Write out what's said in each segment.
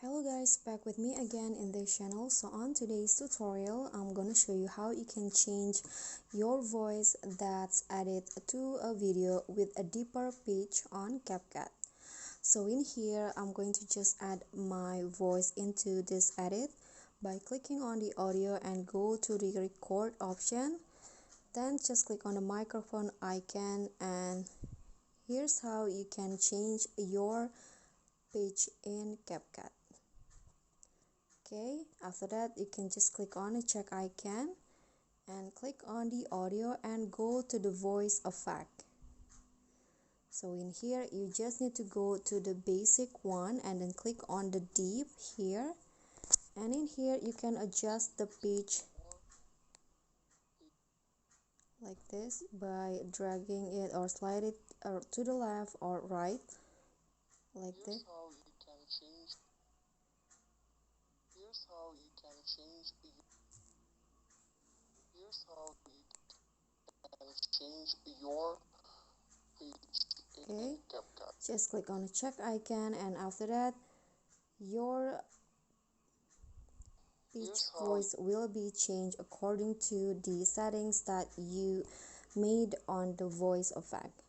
Hello guys, back with me again in this channel. So on today's tutorial, I'm gonna show you how you can change your voice that's added to a video with a deeper pitch on CapCut. So in here, I'm going to just add my voice into this edit by clicking on the audio and go to the record option. Then just click on the microphone icon, and here's how you can change your pitch in CapCut. Okay, after that you can just click on the check icon and click on the audio and go to the voice effect. So in here you just need to go to the basic one and then click on the deep here, and in here you can adjust the pitch like this by dragging it or slide it to the left or right like this. Here's how you can change your pitch in CapCut. Just click on the check icon, and after that your pitch voice will be changed according to the settings that you made on the voice effect.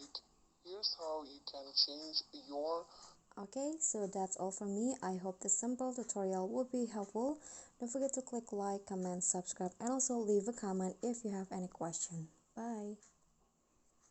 Here's how you can change your. Okay, so that's all from me. I hope this simple tutorial will be helpful. Don't forget to click like, comment, subscribe, and also leave a comment if you have any question. Bye.